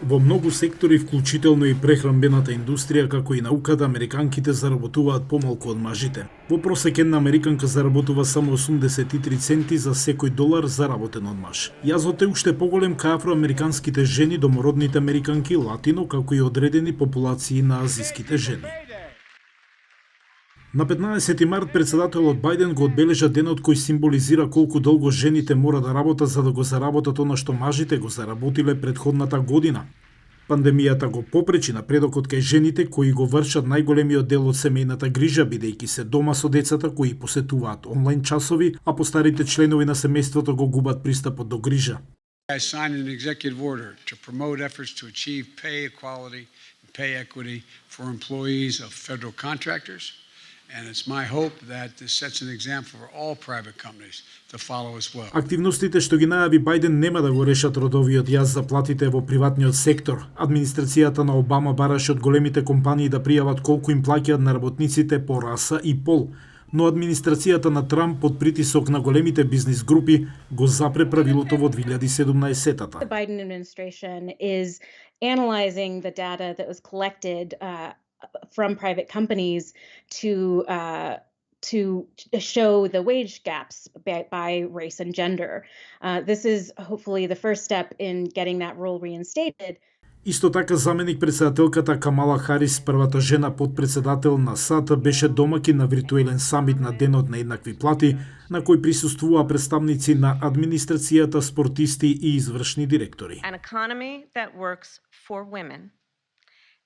Во многу сектори, вклучително и прехранбената индустрија, како и науката, американките заработуваат помалку од мажите. Во просек една американка заработува само 83 центи за секој долар заработен од маж. Јазот е уште поголем кај афроамериканските жени, домородните американки, латино, како и одредени популации на азиските жени. На 15 март председателот Бајден го одбележа денот кој символизира колку долго жените мора да работат за да го заработат она што мажите го заработиле предходната година. Пандемијата го попречи напредокот кај жените кои го вршат најголемиот дел од семејната грижа, бидејќи се дома со децата кои посетуваат онлайн часови, а постарите членови на семејството го губат пристапот до грижа. I signed an executive order to promote efforts to achieve pay equality and pay equity for employees of federal contractors. And it's my hope that this sets an example for all private companies to follow as well. Активностите што ги најави Бајден нема да го решат родовиот јаз за платите во приватниот сектор. Администрацијата на Обама бараше од големите компании да пријават колку им плаќаат на работниците по раса и пол. Но администрацијата на Трамп под притисок на големите бизнис групи го запре правилото во 2017-тата. The Biden administration is analyzing the data that was collected from private companies to show the wage gaps by race and gender. This is hopefully the first step in getting that rule reinstated. Исто така заменик председателката Камала Харис, првата жена подпредседател на САД, беше домаќин на виртуелен самит на Денот на еднакви плати, на кој присуствуваа представници на администрацијата, спортисти и извршни директори. An economy that works for women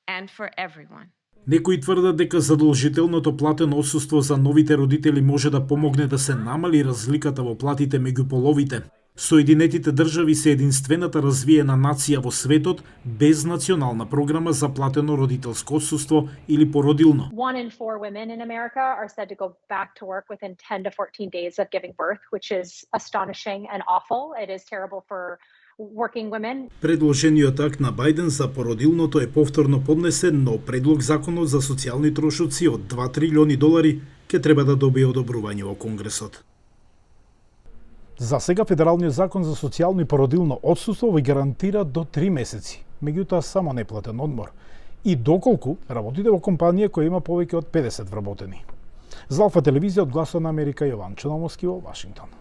and for everyone. Некои тврдат дека задолжителното платено отсуство за новите родители може да помогне да се намали разликата во платите меѓу половите. Соединетите држави се единствената развиена нација во светот без национална програма за платено родителско отсуство или породилно. 1 in 4 women in America are said to go back to work within 10 to 14 days of giving birth, which is astonishing and awful. It is terrible for working women. Предложениот акт на Бајден за породилното е повторно поднесен, но предлог законот за социјални трошоци од 2 трилиони долари ќе треба да добие одобрување во Конгресот. За сега федералниот закон за социјално и породилно отсуство ви гарантира до 3 месеци, меѓутоа само неплатен одмор, и доколку работите во компанија која има повеќе од 50 вработени. За Алфа телевизија од Гласот на Америка, Јован Чономовски во Вашингтон.